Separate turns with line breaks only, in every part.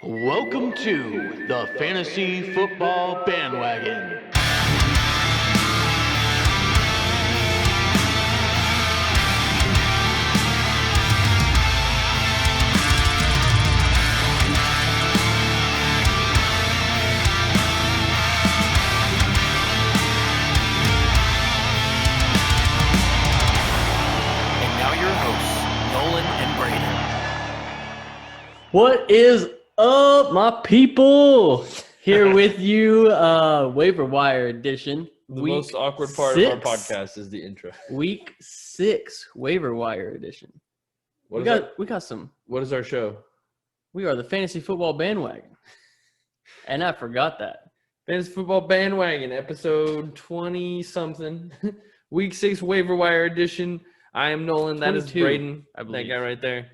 Welcome to the Fantasy Football Bandwagon. And now your hosts, Nolan and Brayden.
What is up, my people? Here with you, Waiver Wire edition.
The most awkward part of our podcast is the intro.
Week 6 Waiver Wire edition. We got some.
What is our show?
We are the Fantasy Football Bandwagon, and I forgot that.
Fantasy Football Bandwagon, episode 20 something, Week 6 Waiver Wire edition. I am Nolan. That is
22,
Brayden.
I believe.
That guy right there.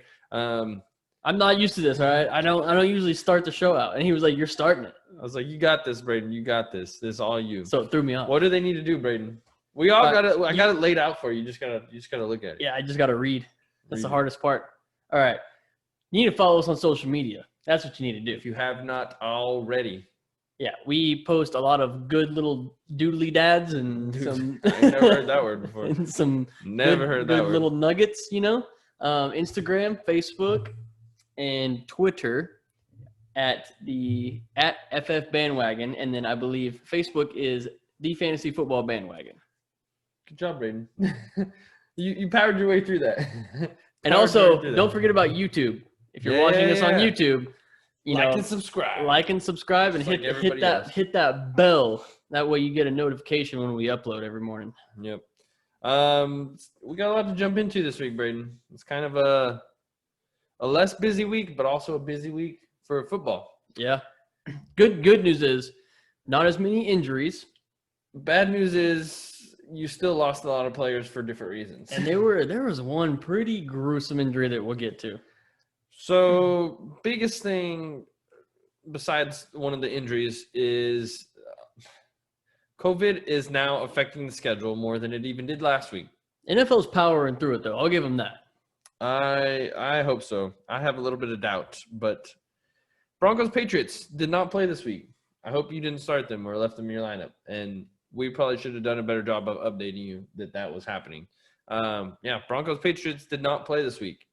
I'm not used to this. All right, I don't usually start the show out, and he was like, "You're starting it."
I was like, "You got this, Brayden. You got this. This is all you."
So it threw me off.
What do they need to do, Brayden? We all got it. I got it laid out for you. You just gotta look at it.
Yeah, I just got to read. That's the
Read.
hardest part. All right, you need to follow us on social media. That's what you need to do.
If you have not already.
Yeah, we post a lot of good little doodly dads and
Dude,
some.
I never heard that word before.
and some
Never
good,
heard that
good
word.
little nuggets, you know. Instagram, Facebook, and Twitter at FF Bandwagon, and then I believe Facebook is the Fantasy Football Bandwagon.
Good job, Brayden. you powered your way through that.
And
Powered your
also,
way through that.
don't forget about YouTube. If you're watching this on
Yeah.
YouTube,
like and subscribe.
like and subscribe, and
Just like
hit
everybody
that
else.
hit that bell. That way, you get a notification when we upload every morning.
Yep. We got a lot to jump into this week, Brayden. It's kind of a less busy week, but also a busy week for football.
Yeah. Good news is not as many injuries.
Bad news is you still lost a lot of players for different reasons.
And there was one pretty gruesome injury that we'll get to.
So, biggest thing besides one of the injuries is COVID is now affecting the schedule more than it even did last week.
NFL's powering through it, though. I'll give them that.
I hope so. I have a little bit of doubt, but Broncos Patriots did not play this week. I hope you didn't start them or left them in your lineup. And we probably should have done a better job of updating you that was happening. Broncos Patriots did not play this week.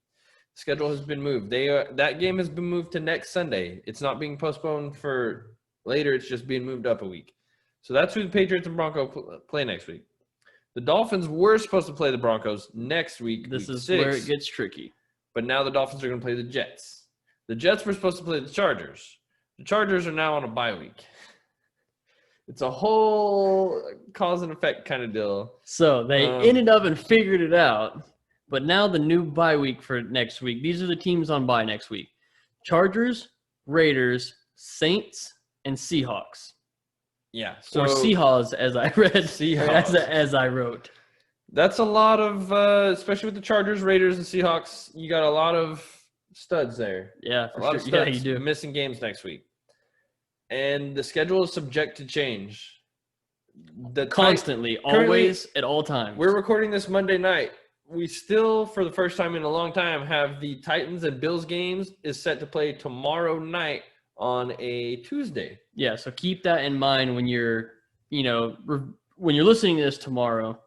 Schedule has been moved. That game has been moved to next Sunday. It's not being postponed for later. It's just being moved up a week. So that's who the Patriots and Broncos play next week. The Dolphins were supposed to play the Broncos next week.
This
week
is
6,
where it gets tricky.
but now the Dolphins are going to play the Jets. The Jets were supposed to play the Chargers. The Chargers are now on a bye week. It's a whole cause and effect kind of deal.
So they ended up and figured it out. But now the new bye week for next week. These are the teams on bye next week. Chargers, Raiders, Saints, and Seahawks.
Yeah.
Or Seahawks, as I read.
Seahawks.
As I wrote.
That's a lot of, especially with the Chargers, Raiders, and Seahawks, you got a lot of studs there.
Yeah,
A
for
lot
sure.
of studs
Yeah, you do.
missing games next week. And the schedule is subject to change.
Constantly, always, at all times.
We're recording this Monday night. We still, for the first time in a long time, have the Titans and Bills games is set to play tomorrow night on a Tuesday.
Yeah, so keep that in mind when you're, when you're listening to this tomorrow.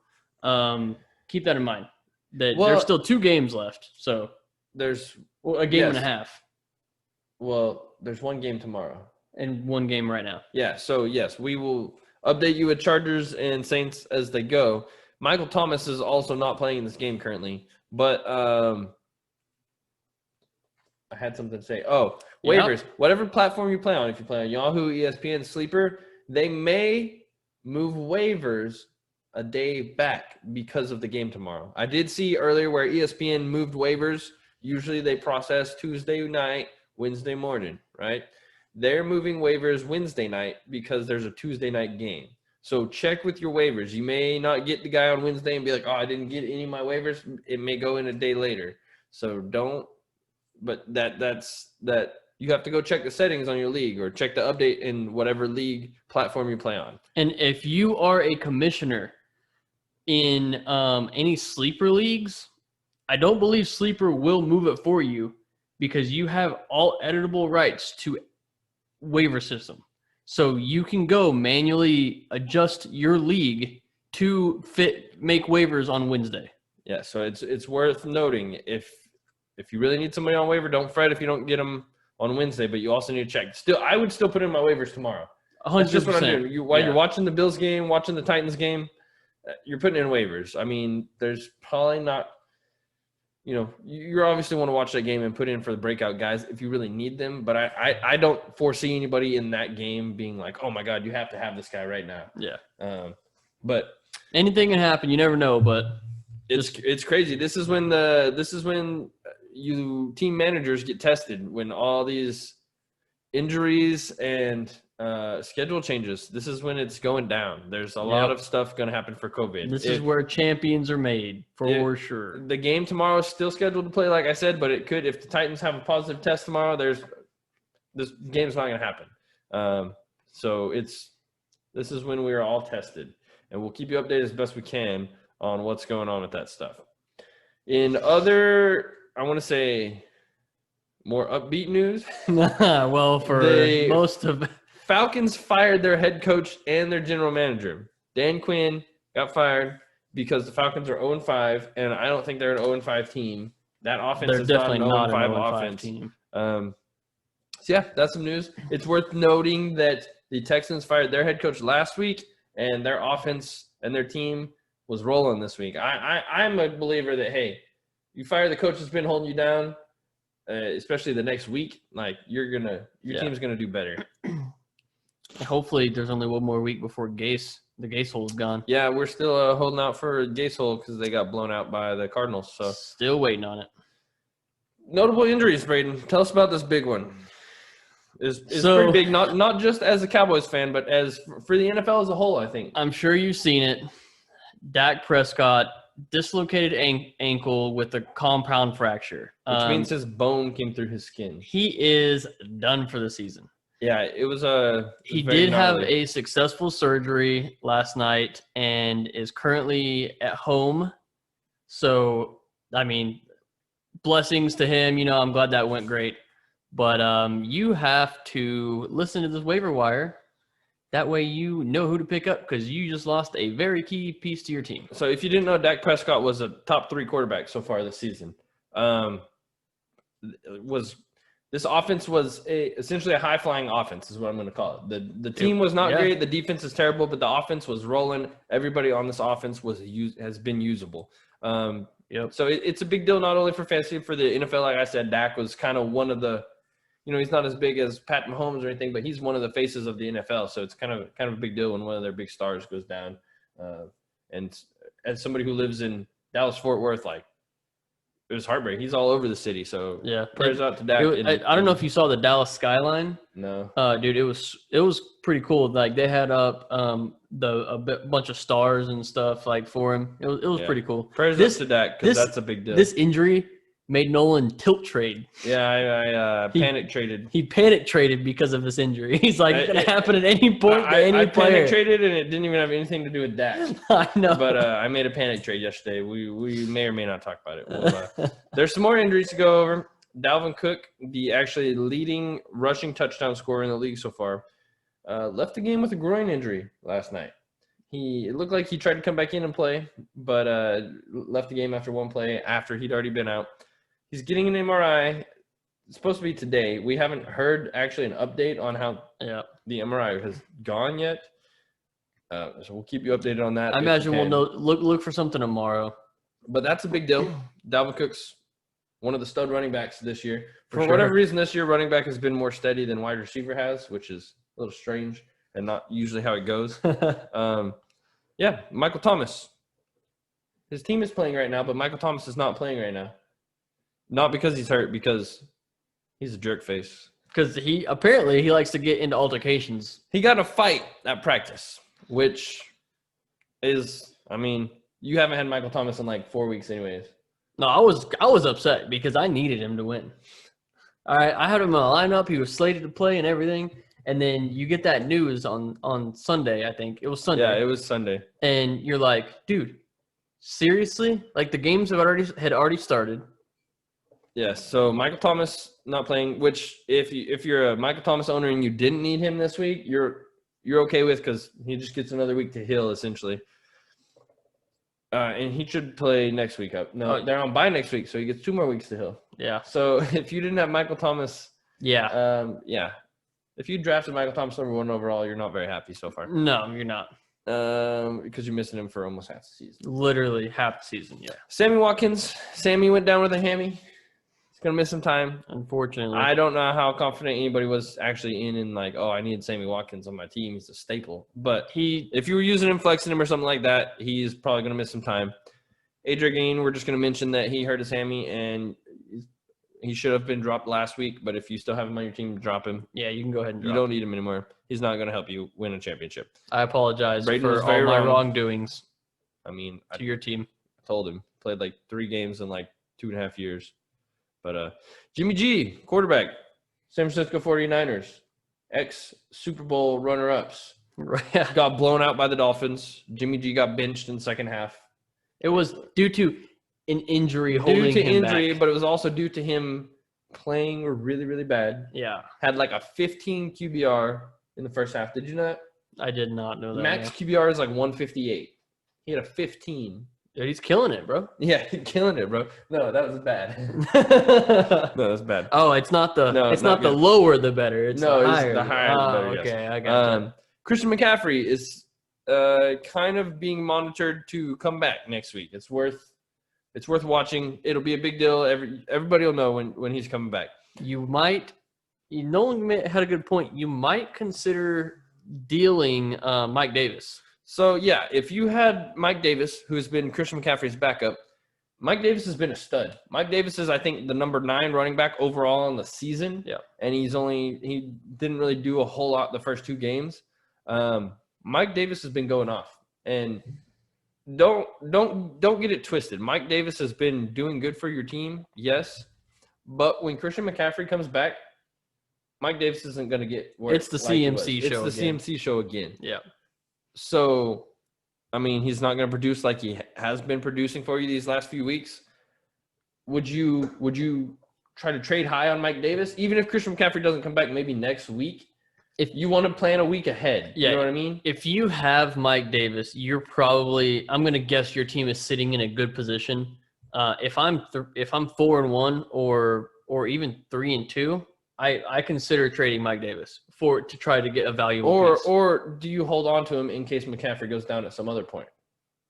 Keep that in mind that there's still 2 games left. So
There's
a game and a half,
there's one game tomorrow.
and 1 game right now.
Yeah, so yes, we will update you with Chargers and Saints as they go. Michael Thomas is also not playing in this game currently, but I had something to say. Oh, waivers.
Yep.
Whatever platform you play on, if you play on Yahoo, ESPN, Sleeper, they may move waivers a day back because of the game tomorrow. I did see earlier where ESPN moved waivers. Usually they process Tuesday night, Wednesday morning, right? They're moving waivers Wednesday night because there's a Tuesday night game. So check with your waivers. You may not get the guy on Wednesday and be like, oh, I didn't get any of my waivers. It may go in a day later. So but that's you have to go check the settings on your league or check the update in whatever league platform you play on.
And if you are a commissioner in any sleeper leagues, I don't believe Sleeper will move it for you. because you have all editable rights to waiver system. So you can go manually adjust your league to make waivers on Wednesday.
Yeah, so it's worth noting if you really need somebody on waiver, don't fret if you don't get them on Wednesday, but you also need to check. Still, I would still put in my waivers tomorrow.
100%.
That's just what I'm doing. While you're watching the Bills game, watching the Titans game, you're putting in waivers. I mean, there's probably not, you obviously want to watch that game and put in for the breakout guys if you really need them. But I don't foresee anybody in that game being like, oh my God, you have to have this guy right now.
Yeah.
But
anything can happen. You never know. But
it's crazy. This is when you team managers get tested, when all these injuries and schedule changes. This is when it's going down. There's a lot of stuff going to happen for COVID.
This is where champions are made, for sure.
The game tomorrow is still scheduled to play, like I said, but it could, if the Titans have a positive test tomorrow, this game's not going to happen. So this is when we are all tested, and we'll keep you updated as best we can on what's going on with that stuff. In other, I want to say, more upbeat news.
Well, for most of
Falcons fired their head coach and their general manager. Dan Quinn got fired because the Falcons are 0-5, and I don't think they're an 0-5 team. That offense is
definitely
not
not
an
an
0-5
offense
team. So yeah, that's some news. It's worth noting that the Texans fired their head coach last week, and their offense and their team was rolling this week. I'm a believer that, hey, you fire the coach that's been holding you down, especially the next week, like your team's gonna do better.
Hopefully, there's only one more week before the Gase hole is gone.
Yeah, we're still holding out for Gase hole because they got blown out by the Cardinals. So
still waiting on it.
Notable injuries, Brayden. Tell us about this big one. Is pretty big, not just as a Cowboys fan, but as for the NFL as a whole, I think.
I'm sure you've seen it. Dak Prescott dislocated ankle with a compound fracture.
Which means his bone came through his skin.
He is done for the season.
Yeah, it was
he did have a successful surgery last night and is currently at home. So, I mean, blessings to him. I'm glad that went great. But you have to listen to this waiver wire. That way you know who to pick up because you just lost a very key piece to your team.
So if you didn't know, Dak Prescott was a top 3 quarterback so far this season. This offense was essentially a high-flying offense is what I'm going to call it. The team was not great. The defense is terrible, but the offense was rolling. Everybody on this offense has been usable. So it's a big deal not only for fantasy, for the NFL. Like I said, Dak was kind of one of the – he's not as big as Pat Mahomes or anything, but he's one of the faces of the NFL. So it's kind of a big deal when one of their big stars goes down. And as somebody who lives in Dallas-Fort Worth, like, it was heartbreaking. He's all over the city. So
yeah,
prayers out to Dak.
I don't know if you saw the Dallas skyline.
No.
Dude, it was pretty cool. Like they had up a bunch of stars and stuff like for him. It was pretty cool.
Prayers out to Dak because that's a big deal.
This injury made Nolan tilt trade.
Yeah, I panic traded.
He panic traded because of this injury. He's like, it's going to happen at any point to any player. I panic
traded, and it didn't even have anything to do with that.
I know.
But I made a panic trade yesterday. We may or may not talk about it. There's some more injuries to go over. Dalvin Cook, the actually leading rushing touchdown scorer in the league so far, left the game with a groin injury last night. It looked like he tried to come back in and play, but left the game after one play after he'd already been out. He's getting an MRI. It's supposed to be today. We haven't heard actually an update on how the MRI has gone yet. So we'll keep you updated on that.
I imagine we'll know. Look for something tomorrow.
But that's a big deal. Dalvin Cook's one of the stud running backs this year. For whatever reason, this year running back has been more steady than wide receiver has, which is a little strange and not usually how it goes. Michael Thomas. His team is playing right now, but Michael Thomas is not playing right now. Not because he's hurt, because he's a jerk face.
Because he likes to get into altercations.
He got a fight at practice, which is, I mean, you haven't had Michael Thomas in like 4 weeks anyways.
No, I was upset because I needed him to win. All right, I had him in the lineup. He was slated to play and everything. And then you get that news on Sunday, I think. It was Sunday.
Yeah, it was Sunday.
And you're like, dude, seriously? Like the games had already started.
Yes. So Michael Thomas not playing, which if you're a Michael Thomas owner and you didn't need him this week, you're okay with because he just gets another week to heal essentially. And he should play next week up. No, they're on bye next week, so he gets 2 more weeks to heal.
Yeah.
So if you didn't have Michael Thomas,
Yeah.
if you drafted Michael Thomas number 1 overall, you're not very happy so far.
No, you're not.
Because you're missing him for almost half the season.
Literally half the season, yeah.
Sammy Watkins. Sammy went down with a hammy. He's going to miss some time.
Unfortunately.
I don't know how confident anybody was actually in like, oh, I need Sammy Watkins on my team. He's a staple. But if you were using him, flexing him or something like that, he's probably going to miss some time. Adrian, we're just going to mention that he hurt his hammy and he should have been dropped last week. But if you still have him on your team, drop him.
Yeah, you can go ahead and drop
him. You don't need him anymore. He's not going to help you win a championship.
I apologize
Brayden
for all my wrongdoings.
I mean,
to your team.
I told him. Played like 3 games in like 2.5 years. But Jimmy G, quarterback, San Francisco 49ers, ex-Super Bowl runner-ups.
Right.
Got blown out by the Dolphins. Jimmy G got benched in the second half.
It was due to an injury holding him back.
But it was also due to him playing really, really bad.
Yeah.
Had like a 15 QBR in the first half. Did you not?
I did not know that.
Max QBR is like 158. He had a 15.
Dude, he's killing it, bro.
Yeah, killing it, bro. No, that was bad. No, that's bad.
Oh, it's not the the lower the better. It's the higher.
The higher the better. Yes.
Okay, I got you.
Christian McCaffrey is kind of being monitored to come back next week. It's worth watching. It'll be a big deal. Everybody will know when he's coming back.
Nolan had a good point. You might consider dealing Mike Davis.
So, yeah, if you had Mike Davis, who has been Christian McCaffrey's backup, Mike Davis has been a stud. Mike Davis is, I think, the number 9 running back overall in the season.
Yeah. And
he didn't really do a whole lot the first 2 games. Mike Davis has been going off. And don't get it twisted. Mike Davis has been doing good for your team, yes. But when Christian McCaffrey comes back, Mike Davis isn't going to get worse.
It's the CMC show.
It's the CMC show again.
Yeah.
So, I mean, he's not going to produce like he has been producing for you these last few weeks. Would you try to trade high on Mike Davis, even if Christian McCaffrey doesn't come back maybe next week? If you want to plan a week ahead, you know what I mean?
If you have Mike Davis, you're probably, I'm going to guess your team is sitting in a good position. If I'm 4-1 or even 3-2, I consider trading Mike Davis to try to get a valuable piece.
Or do you hold on to him in case McCaffrey goes down at some other point?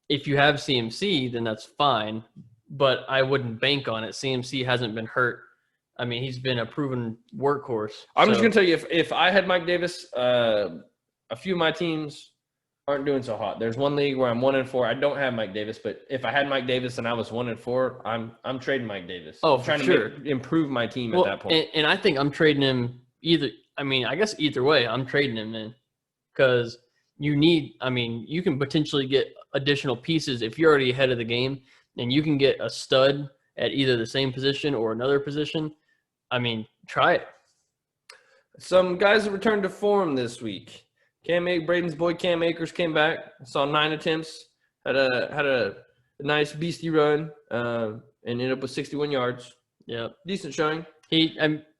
If you have CMC, then that's fine, but I wouldn't bank on it. CMC hasn't been hurt. I mean, he's been a proven workhorse.
I'm just going to tell you, if I had Mike Davis, a few of my teams aren't doing so hot. There's one league where I'm 1-4. I don't have Mike Davis, but if I had Mike Davis and I was 1-4, I'm trading Mike Davis.
Oh,
I'm trying to improve my team at that point.
And I think I'm trading him either. I mean, I guess either way, I'm trading him in because you can potentially get additional pieces if you're already ahead of the game and you can get a stud at either the same position or another position. I mean, try it.
Some guys have returned to form this week. Braden's boy Cam Akers came back. Saw 9 attempts. Had a nice beastie run. And ended up with 61 yards.
Yeah,
decent showing.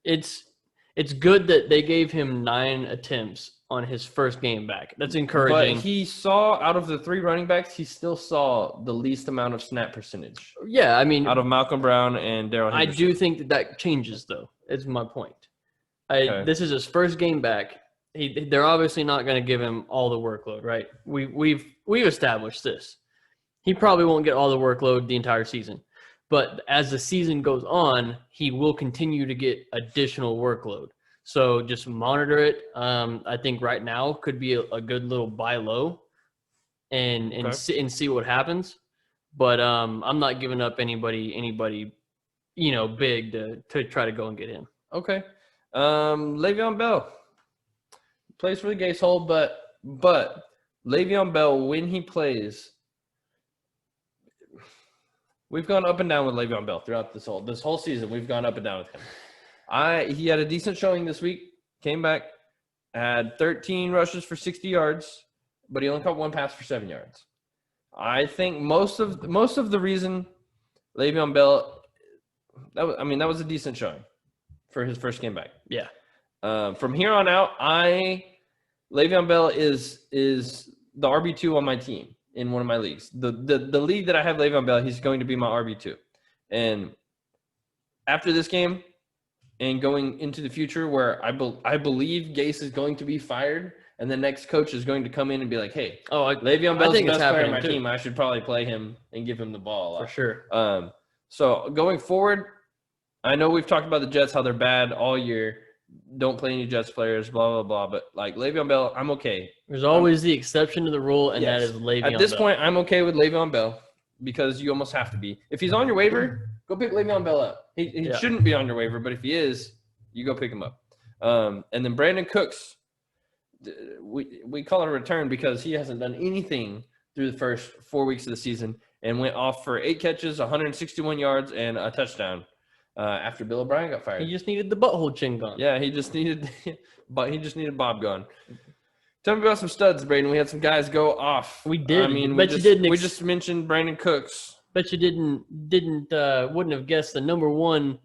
It's good that they gave him 9 attempts on his first game back. That's encouraging.
But he saw, out of the 3 running backs, he still saw the least amount of snap percentage.
Yeah, I mean,
out of Malcolm Brown and Darrell Henderson.
I do think that changes, though. Is my point. This is his first game back. They're obviously not going to give him all the workload, right? We've established this. He probably won't get all the workload the entire season. But as the season goes on, he will continue to get additional workload. So just monitor it. I think right now could be a good little buy low and see what happens. But I'm not giving up anybody big to try to go and get him.
Okay. Le'Veon Bell plays for the Gates Hole, but Le'Veon Bell, when he plays, we've gone up and down with Le'Veon Bell throughout this whole season. We've gone up and down with him. He had a decent showing this week. Came back, had 13 rushes for 60 yards, but he only caught 1 pass for 7 yards. I think most of the reason Le'Veon Bell that was a decent showing for his first game back.
Yeah.
From here on out, Le'Veon Bell is the RB2 on my team in one of my leagues. The league that I have Le'Veon Bell, he's going to be my RB2. And after this game and going into the future where I believe Gase is going to be fired and the next coach is going to come in and be like, hey, Le'Veon Bell's the best player on my team. I should probably play him and give him the ball a lot.
For sure.
So going forward, I know we've talked about the Jets, how they're bad all year. Don't play any Jets players, blah, blah, blah. But, like, Le'Veon Bell, I'm okay.
There's always the exception to the rule, and that is Le'Veon Bell.
At this point, I'm okay with Le'Veon Bell because you almost have to be. If he's on your waiver, go pick Le'Veon Bell up. He shouldn't be on your waiver, but if he is, you go pick him up. And then Brandon Cooks, we call it a return because he hasn't done anything through the first 4 weeks of the season and went off for 8 catches, 161 yards, and a touchdown. After Bill O'Brien got fired.
He just needed the butthole chin gone.
Yeah, he just needed Bob gone. Tell me about some studs, Brayden. We had some guys go off.
We did.
I mean,
we
just mentioned Brandon Cooks.
Bet you wouldn't have guessed the number one,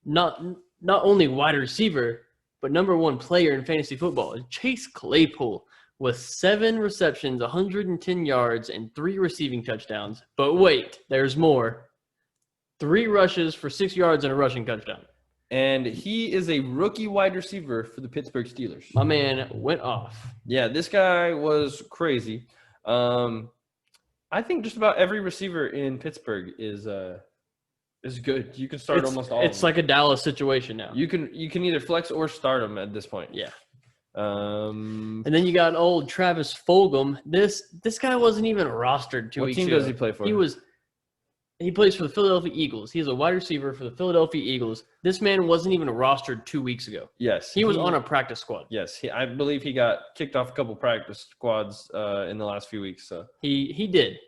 not only wide receiver, but number one player in fantasy football is Chase Claypool with 7 receptions, 110 yards, and 3 receiving touchdowns. But wait, there's more. 3 rushes for 6 yards and a rushing touchdown.
And he is a rookie wide receiver for the Pittsburgh Steelers.
My man went off.
Yeah, this guy was crazy. I think just about every receiver in Pittsburgh is good. You can start almost all of them.
It's like a Dallas situation now.
You can either flex or start them at this point.
Yeah. And then you got old Travis Fulgham. This guy wasn't even rostered 2 weeks ago.
What team does he play for?
He plays for the Philadelphia Eagles. He's a wide receiver for the Philadelphia Eagles. This man wasn't even rostered 2 weeks ago.
Yes.
He was on a practice squad.
Yes. I believe he got kicked off a couple practice squads in the last few weeks. So
He did.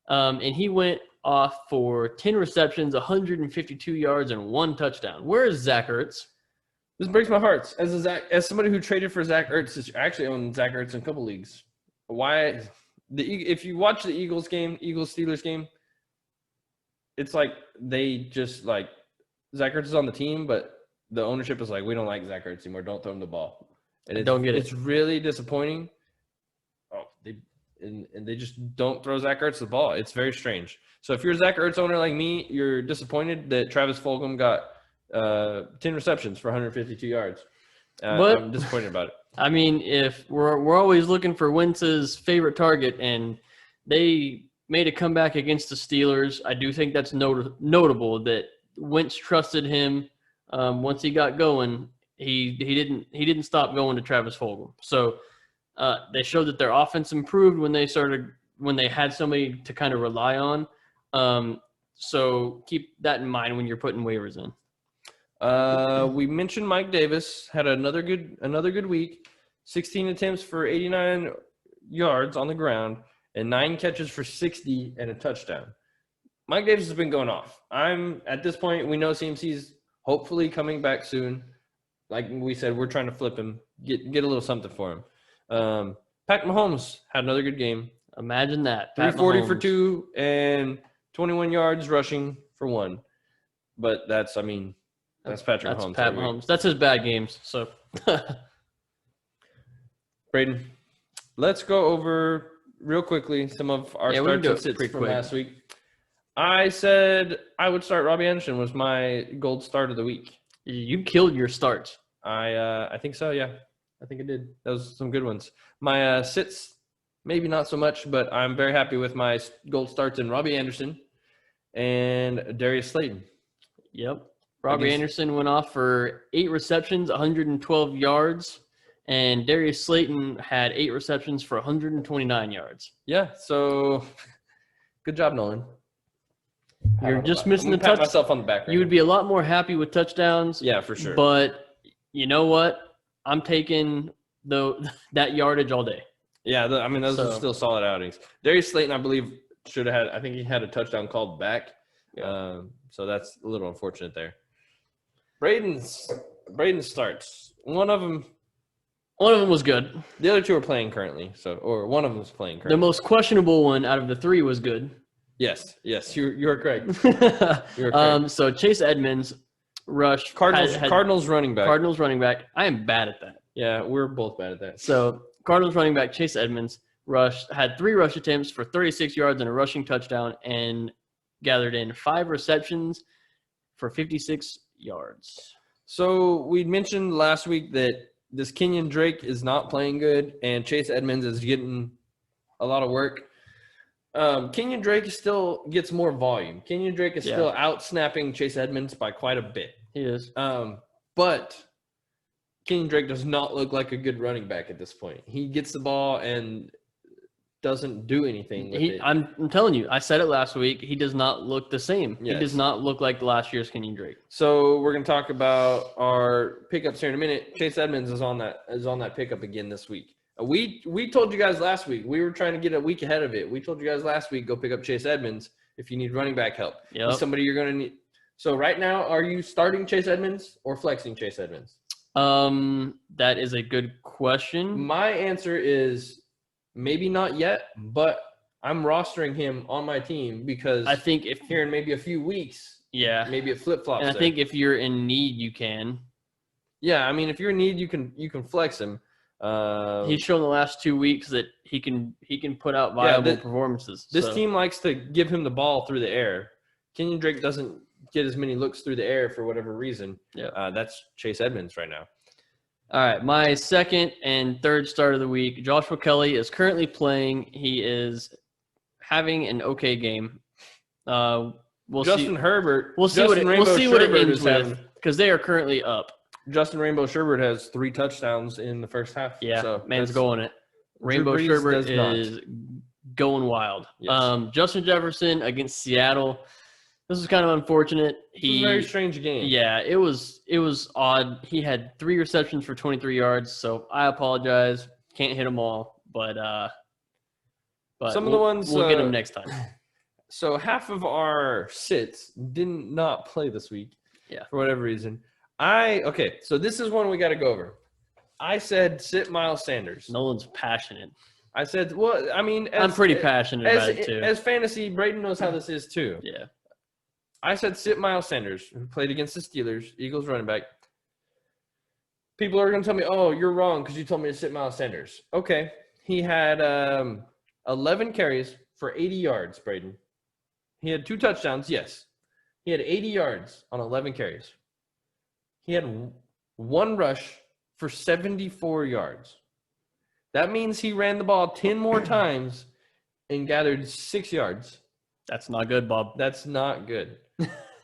And he went off for 10 receptions, 152 yards, and 1 touchdown. Where is Zach Ertz?
This breaks my heart. As somebody who traded for Zach Ertz, actually owned Zach Ertz in a couple leagues. Why? If you watch the Eagles-Steelers game, it's like they just like Zach Ertz is on the team, but the ownership is like, we don't like Zach Ertz anymore. Don't throw him the ball. And it's really disappointing. And they just don't throw Zach Ertz the ball. It's very strange. So if you're a Zach Ertz owner like me, you're disappointed that Travis Fulgham got 10 receptions for 152 yards.
But
I'm disappointed about it.
I mean, if we're always looking for Wentz's favorite target, and they made a comeback against the Steelers. I do think that's notable that Wentz trusted him. Once he got going, he didn't stop going to Travis Fulgham. So they showed that their offense improved when they had somebody to kind of rely on. So keep that in mind when you're putting waivers in.
We mentioned Mike Davis had another good week. 16 attempts for 89 yards on the ground. And 9 catches for 60 and a touchdown. Mike Davis has been going off. At this point, we know CMC's hopefully coming back soon. Like we said, we're trying to flip him, get a little something for him. Pat Mahomes had another good game.
Imagine that.
340 for 2 and 21 yards rushing for 1. But that's Patrick Mahomes.
Pat Mahomes. That's his bad games. So,
Brayden, let's go over real quickly some of our starts and sits from last week. I said I would start Robbie Anderson was my gold start of the week.
You killed your starts.
I think so, yeah. I think I did. Those some good ones. My sits, maybe not so much, but I'm very happy with my gold starts in Robbie Anderson and Darius Slayton.
Yep. Robbie Anderson went off for 8 receptions, 112 yards. And Darius Slayton had 8 receptions for 129 yards.
Yeah, so good job, Nolan.
You're just missing the
touch. Pat myself on the back.
You would be a lot more happy with touchdowns.
Yeah, for sure.
But you know what? I'm taking that yardage all day.
Yeah, those are still solid outings. Darius Slayton, I believe, should have had. I think he had a touchdown called back. Yeah. So that's a little unfortunate there. Brayden starts. One of them was good.
The other 2 are playing currently. One of them is playing currently.
The most questionable one out of the 3 was good. Yes, you're correct. You're correct.
So Chase Edmonds rushed
Cardinals running back.
Cardinals running back. I am bad at that.
Yeah, we're both bad at that.
So Cardinals running back Chase Edmonds had 3 rush attempts for 36 yards and a rushing touchdown, and gathered in 5 receptions for 56 yards.
So we mentioned last week that this Kenyon Drake is not playing good, and Chase Edmonds is getting a lot of work. Kenyon Drake still gets more volume. Kenyon Drake is still out-snapping Chase Edmonds by quite a bit.
He is.
But Kenyon Drake does not look like a good running back at this point. He gets the ball and doesn't do anything with it.
I'm telling you, I said it last week. He does not look the same.
Yes.
He does not look like last year's Kenyon Drake.
So we're going to talk about our pickups here in a minute. Chase Edmonds is on that pickup again this week. We told you guys last week. We were trying to get a week ahead of it. We told you guys last week, go pick up Chase Edmonds if you need running back help.
Yep.
He's somebody you're going to need. So right now, are you starting Chase Edmonds or flexing Chase Edmonds?
That is a good question.
My answer is maybe not yet, but I'm rostering him on my team because
I think if
here in maybe a few weeks, maybe it flip-flops.
And I think if you're in need, you can.
Yeah, I mean, if you're in need, you can flex him.
He's shown the last 2 weeks that he can put out viable performances.
This team likes to give him the ball through the air. Kenyon Drake doesn't get as many looks through the air for whatever reason.
Yeah,
that's Chase Edmonds right now.
All right, my second and third start of the week. Joshua Kelly is currently playing. He is having an okay game. We'll
Justin
see.
Herbert.
We'll see what it ends with because they are currently up.
Justin Rainbow Sherbert has 3 touchdowns in the first half.
Yeah,
so
man's going it. Rainbow Sherbert is going wild.
Yes.
Justin Jefferson against Seattle. This is kind of unfortunate.
It's a very strange game.
Yeah, it was odd. He had 3 receptions for 23 yards, so I apologize. Can't hit them all, but
some of the ones
we'll get them next time.
So half of our sits did not play this week.
Yeah,
for whatever reason. So this is one we got to go over. I said sit Miles Sanders.
Nolan's passionate.
I said, well, I mean,
I'm pretty passionate about it too.
As fantasy, Brayden knows how this is too.
Yeah.
I said sit Miles Sanders, who played against the Steelers, Eagles running back. People are going to tell me, oh, you're wrong because you told me to sit Miles Sanders. Okay. He had 11 carries for 80 yards, Brayden. He had 2 touchdowns, yes. He had 80 yards on 11 carries. He had 1 rush for 74 yards. That means he ran the ball 10 more times and gathered 6 yards.
That's not good, Bob.
That's not good.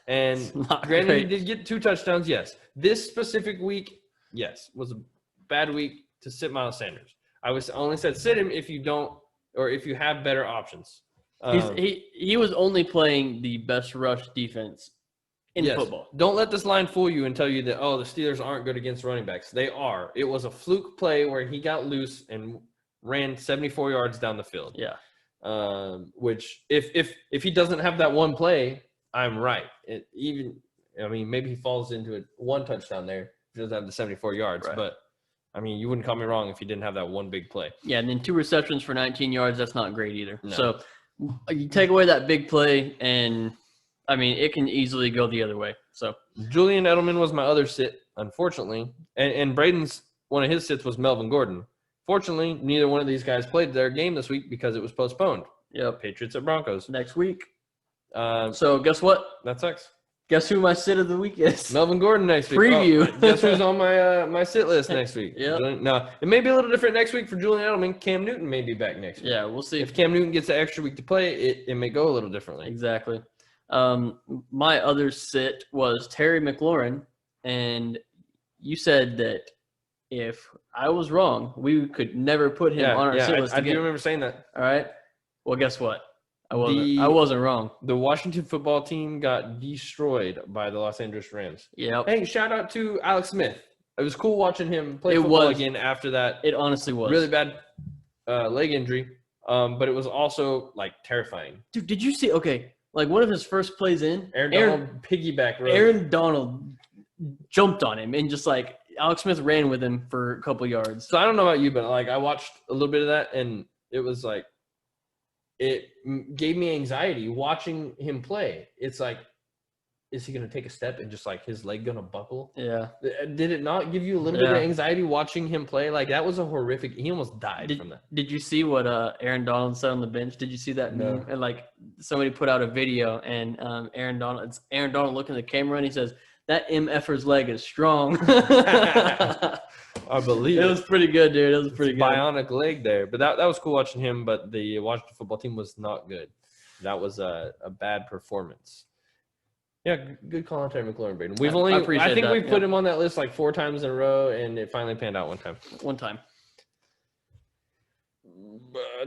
And granted,
great.
he did get 2 touchdowns, yes. This specific week, yes, was a bad week to sit Miles Sanders. I only said sit him if you don't, or if you have better options.
He was only playing the best rush defense in football.
Don't let this line fool you and tell you that, oh, the Steelers aren't good against running backs. They are. It was a fluke play where he got loose and ran 74 yards down the field.
Yeah.
Which if he doesn't have that one play, I'm right. Maybe he falls into it 1 touchdown there. If he doesn't have the 74 yards,
right.
But I mean, you wouldn't call me wrong if he didn't have that one big play.
Yeah, and then 2 receptions for 19 yards. That's not great either.
No.
So you take away that big play, and I mean, it can easily go the other way. So
Julian Edelman was my other sit, unfortunately, and Braden's one of his sits was Melvin Gordon. Fortunately, neither one of these guys played their game this week because it was postponed.
Yep.
Patriots at Broncos
next week. So guess what?
That sucks.
Guess who my sit of the week is?
Melvin Gordon next week.
Preview.
Oh, guess who's on my sit list next week?
Yeah.
No, it may be a little different next week for Julian Edelman. Cam Newton may be back next week.
Yeah, we'll see.
If Cam Newton gets an extra week to play, it may go a little differently.
Exactly. My other sit was Terry McLaurin, and you said that if I was wrong, we could never put him on our sit list
I
again.
do remember saying that.
All right. Well, guess what? I wasn't wrong.
The Washington football team got destroyed by the Los Angeles Rams.
Yep.
Hey, shout out to Alex Smith. It was cool watching him play football again after that.
It honestly was.
Really bad leg injury, but it was also, terrifying.
Dude, did you see? Okay, one of his first plays in,
Aaron Donald piggyback road.
Aaron Donald jumped on him and just Alex Smith ran with him for a couple yards.
So I don't know about you, but I watched a little bit of that, and it was gave me anxiety watching him play. It's like, is he going to take a step and just like his leg going to buckle?
Yeah.
Did it not give you a little bit of anxiety watching him play? Like that was a horrific. He almost died from that.
Did you see what Aaron Donald said on the bench? Did you see that meme? And like somebody put out a video and Aaron Donald looking at the camera and he says, "That MFer's leg is strong."
I believe
it was pretty good, dude. It was pretty good.
Bionic leg there, but that was cool watching him. But the Washington football team was not good. That was a bad performance. Yeah, good call on Terry McLaurin, Brayden. I think we've put him on that list like 4 times in a row, and it finally panned out one time.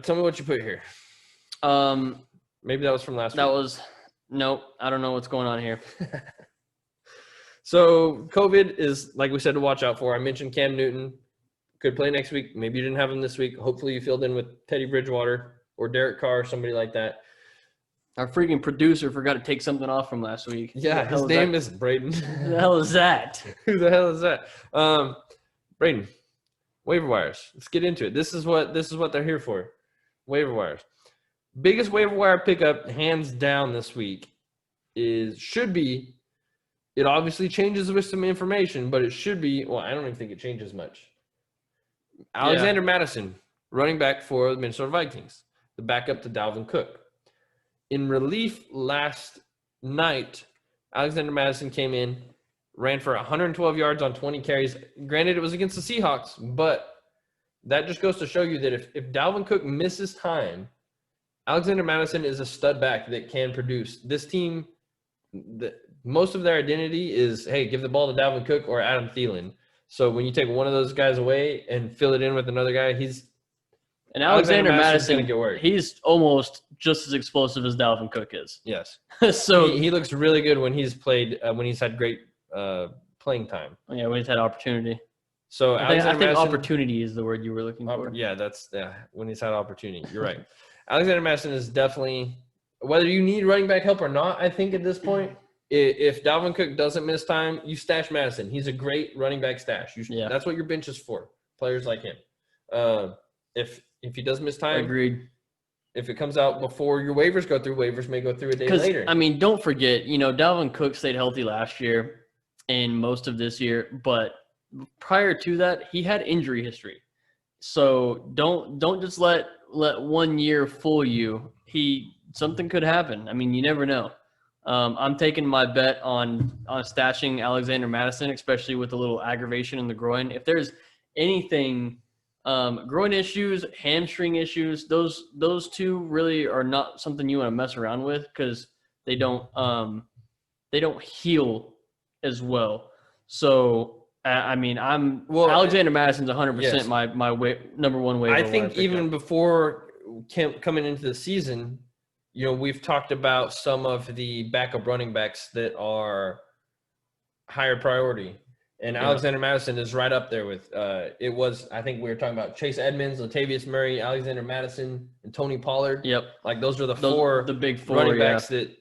Tell me what you put here. Maybe that was from last week.
Nope. I don't know what's going on here.
So COVID is, like we said, to watch out for. I mentioned Cam Newton could play next week. Maybe you didn't have him this week. Hopefully you filled in with Teddy Bridgewater or Derek Carr or somebody like that.
Our freaking producer forgot to take something off from last week.
Yeah, his name is Brayden.
Who the hell is that?
Who the hell is that? Brayden, waiver wires. Let's get into it. This is what they're here for. Waiver wires. Biggest waiver wire pickup, hands down, this week should be. It obviously changes with some information, but it should be. Well, I don't even think it changes much. Alexander Madison, running back for the Minnesota Vikings, the backup to Dalvin Cook. In relief last night, Alexander Madison came in, ran for 112 yards on 20 carries. Granted, it was against the Seahawks, but that just goes to show you that if Dalvin Cook misses time, Alexander Madison is a stud back that can produce. This team, most of their identity is, hey, give the ball to Dalvin Cook or Adam Thielen. So when you take one of those guys away and fill it in with another guy,
And Alexander Madison,
going to get work.
He's almost just as explosive as Dalvin Cook is.
Yes.
So
he looks really good when he's played, when he's had great playing time.
Yeah, when he's had opportunity.
So
I think opportunity is the word you were looking for.
Yeah, when he's had opportunity. You're right. Alexander Madison is definitely, whether you need running back help or not, I think at this point, if Dalvin Cook doesn't miss time, you stash Madison. He's a great running back stash. That's what your bench is for, players like him. If he does miss time,
agreed.
If it comes out before your waivers go through, waivers may go through a day later.
I mean, don't forget, Dalvin Cook stayed healthy last year and most of this year, but prior to that, he had injury history. So don't just let 1 year fool you. Something could happen. I mean, you never know. I'm taking my bet on stashing Alexander Madison, especially with a little aggravation in the groin. If there's anything, groin issues, hamstring issues, those two really are not something you want to mess around with because they don't heal as well. So I mean, Alexander Madison's 100% my number one waiver.
I think even before coming into the season, we've talked about some of the backup running backs that are higher priority. And Alexander Madison is right up there with I think we were talking about Chase Edmonds, Latavius Murray, Alexander Madison, and Tony Pollard.
Yep.
Like those are the
big four
running backs that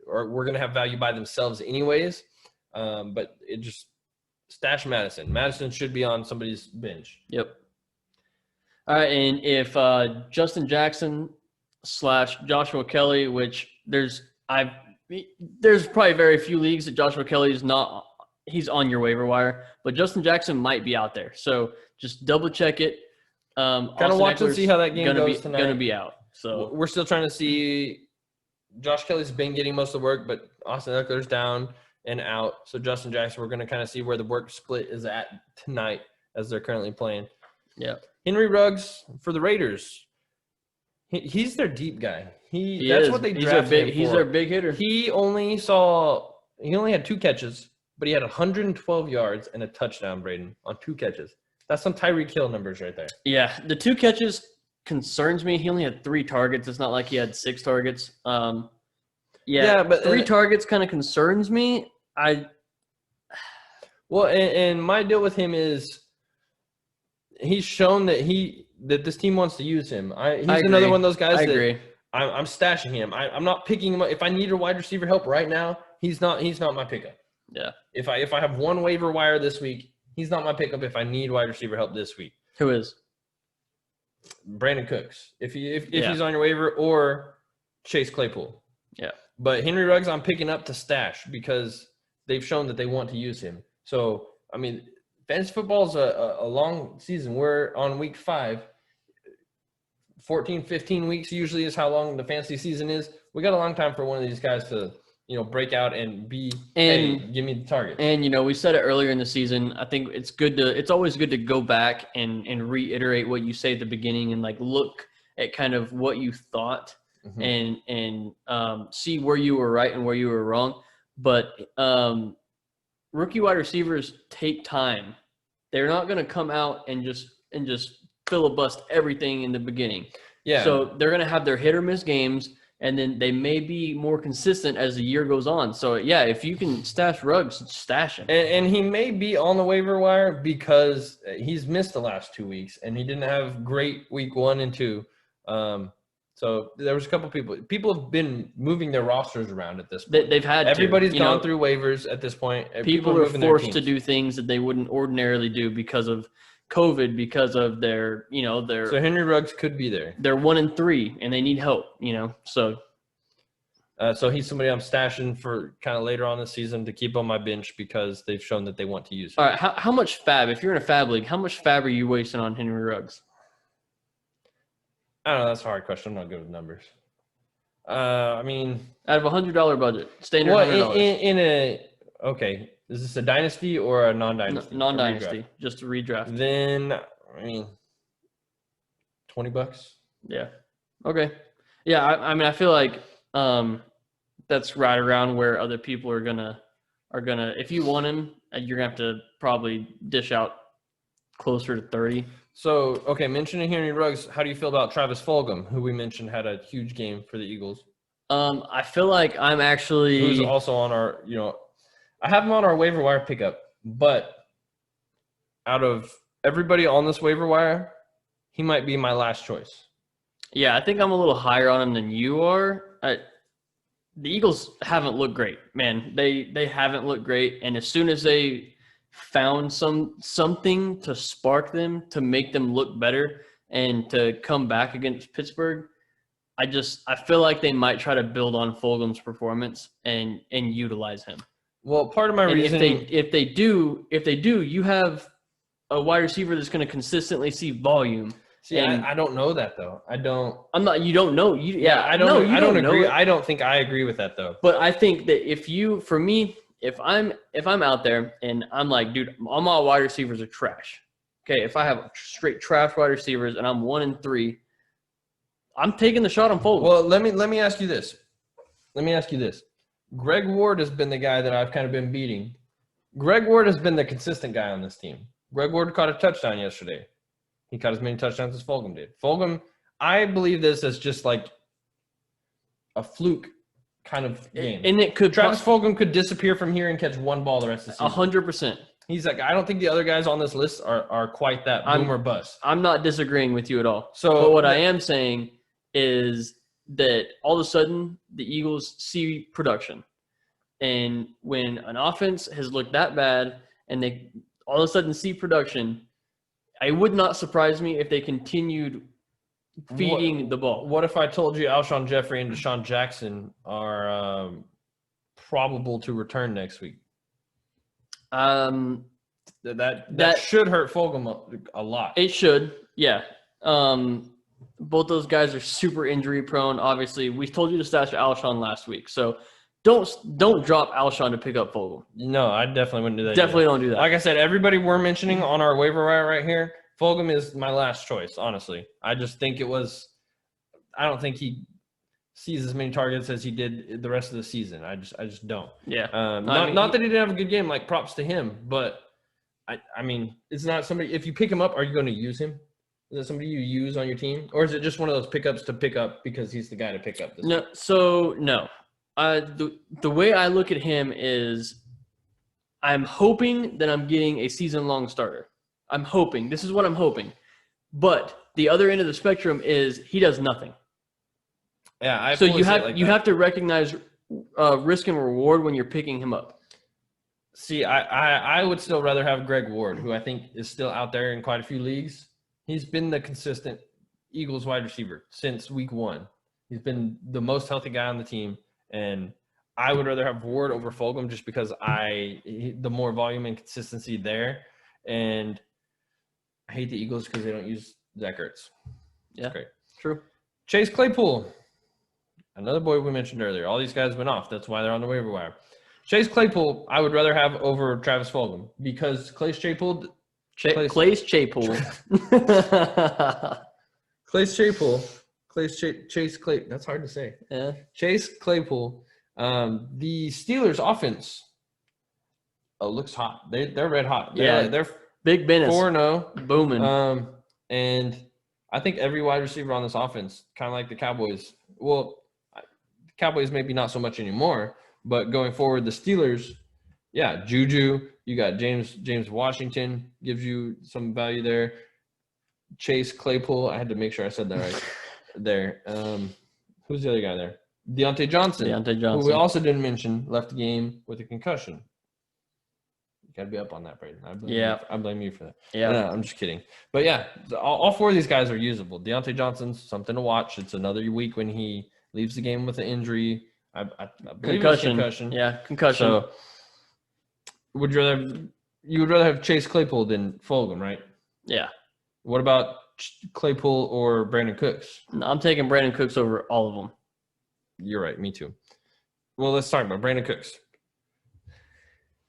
we're going to have value by themselves anyways. But it just stash Madison. Madison should be on somebody's bench.
Yep. All right, and if Justin Jackson / Joshua Kelly, which there's probably very few leagues that Joshua Kelly is not. He's on your waiver wire, but Justin Jackson might be out there. So just double check it.
Kind of watch and see how that game goes tonight.
Going to be out. So
we're still trying to see. Josh Kelly's been getting most of the work, but Austin Eckler's down and out. So Justin Jackson, we're going to kind of see where the work split is at tonight as they're currently playing.
Yeah.
Henry Ruggs for the Raiders. He's their deep guy. That's what they drafted him for.
He's their big hitter.
He only had 2 catches. But he had 112 yards and a touchdown, Brayden, on 2 catches. That's some Tyreek Hill numbers right there.
Yeah, the 2 catches concerns me. He only had 3 targets. It's not like he had 6 targets. But 3 targets kind of concerns me.
Well, and my deal with him is he's shown that this team wants to use him. He's another one of those guys. I
agree.
I'm stashing him. I'm not picking him up. If I need a wide receiver help right now, he's not my pickup.
Yeah.
If I have one waiver wire this week, he's not my pickup if I need wide receiver help this week.
Who is?
Brandon Cooks, if
Yeah.
he's on your waiver, or Chase Claypool.
Yeah.
But Henry Ruggs, I'm picking up to stash because they've shown that they want to use him. So, I mean, fantasy football is a long season. We're on week 5. 14, 15 weeks usually is how long the fantasy season is. We got a long time for one of these guys to, break out and be, hey, give me the targets.
And, we said it earlier in the season. I think it's always good to go back and reiterate what you say at the beginning and like look at kind of what you thought and see where you were right and where you were wrong. But rookie wide receivers take time. They're not going to come out and just filibust everything in the beginning.
Yeah.
So they're going to have their hit or miss games, and then they may be more consistent as the year goes on. So, yeah, if you can stash Ruggs, stash him.
And he may be on the waiver wire because he's missed the last 2 weeks, and he didn't have great week 1 and 2. So there was a couple people. People have been moving their rosters around at this point.
They've had
Everybody's
to.
gone through waivers at this point.
People are forced to do things that they wouldn't ordinarily do because of COVID, because of their.
So Henry Ruggs could be there.
They're 1-3 and they need help. So.
So he's somebody I'm stashing for kind of later on this season to keep on my bench because they've shown that they want to use him.
All right, how much fab? If you're in a fab league, how much fab are you wasting on Henry Ruggs?
I don't know. That's a hard question. I'm not good with numbers. I mean,
out of $100 budget, standard
$100. Okay, is this a dynasty or a non-dynasty?
Non-dynasty, just a redraft.
Then I mean, $20.
Yeah. Okay. Yeah, I mean, I feel like that's right around where other people are gonna. If you want him, you're gonna have to probably dish out closer to 30.
So, okay, mentioning Henry Ruggs, how do you feel about Travis Fulgham, who we mentioned had a huge game for the Eagles?
I feel like I'm actually
who's also on our, I have him on our waiver wire pickup, but out of everybody on this waiver wire, he might be my last choice.
Yeah, I think I'm a little higher on him than you are. The Eagles haven't looked great, man. They haven't looked great, and as soon as they found something to spark them, to make them look better and to come back against Pittsburgh, I feel like they might try to build on Fulgham's performance and utilize him.
Well, part of my reasoning,
if they do, you have a wide receiver that's going to consistently see volume.
See, I don't know that though. I don't.
I'm not. You don't know.
I don't agree. I don't think I agree with that though.
But I think that for me, if I'm out there and I'm like, dude, all my wide receivers are trash. Okay, if I have straight trash wide receivers and I'm 1-3, I'm taking the shot on Fulgham.
Well, let me ask you this. Greg Ward has been the guy that I've kind of been beating. Greg Ward has been the consistent guy on this team. Greg Ward caught a touchdown yesterday. He caught as many touchdowns as Fulgham did. Fulgham, I believe this as just like a fluke kind of game.
And it could
Travis Fulgham could disappear from here and catch one ball the rest of the season.
100%.
He's like, I don't think the other guys on this list are quite that boom or bust.
I'm not disagreeing with you at all.
So,
but what I am saying is that all of a sudden the Eagles see production. And when an offense has looked that bad and they all of a sudden see production, it would not surprise me if they continued feeding the ball.
What if I told you Alshon Jeffrey and Deshaun Jackson are probable to return next week? That should hurt Fulgham a lot.
It should, yeah. Both those guys are super injury prone. Obviously, we told you to stash Alshon last week, so don't drop Alshon to pick up Fulgham.
No, I definitely wouldn't do that.
Definitely don't do that.
Like I said, everybody we're mentioning on our waiver wire right here, Fulgham is my last choice, honestly. I just think I don't think he sees as many targets as he did the rest of the season. I just don't.
Yeah.
Not that he didn't have a good game, like props to him, but I mean, it's not somebody, if you pick him up, are you going to use him? Is that somebody you use on your team? Or is it just one of those pickups to pick up because he's the guy to pick up?
No. The way I look at him is I'm hoping that I'm getting a season-long starter. I'm hoping. This is what I'm hoping. But the other end of the spectrum is he does nothing.
Yeah,
so you have to recognize risk and reward when you're picking him up.
See, I would still rather have Greg Ward, who I think is still out there in quite a few leagues. He's been the consistent Eagles wide receiver since week 1. He's been the most healthy guy on the team, and I would rather have Ward over Fulgham just because the more volume and consistency there. And I hate the Eagles because they don't use Zach Ertz.
Yeah,
great.
True.
Chase Claypool, another boy we mentioned earlier. All these guys went off. That's why they're on the waiver wire. Chase Claypool, I would rather have over Travis Fulgham because Chase Claypool.
Chase Claypool.
Chase Clay. That's hard to say.
Yeah.
Chase Claypool. The Steelers offense looks hot. They're red hot. They're
Big Bennis
4-0.
booming.
And I think every wide receiver on this offense, kind of like the Cowboys. Well, the Cowboys maybe not so much anymore, but going forward, the Steelers, yeah, Juju. You got James Washington gives you some value there. Chase Claypool. I had to make sure I said that right there. Who's the other guy there? Deontay Johnson. Who we also didn't mention, left the game with a concussion. You got to be up on that, Brayden. I blame you for that.
Yeah.
No, I'm just kidding. But yeah, all 4 of these guys are usable. Deontay Johnson's something to watch. It's another week when he leaves the game with an injury. I believe it's concussion.
Yeah, concussion.
So you would rather have Chase Claypool than Fulgham, right?
Yeah.
What about Claypool or Brandon Cooks?
I'm taking Brandon Cooks over all of them.
You're right. Me too. Well, let's talk about Brandon Cooks.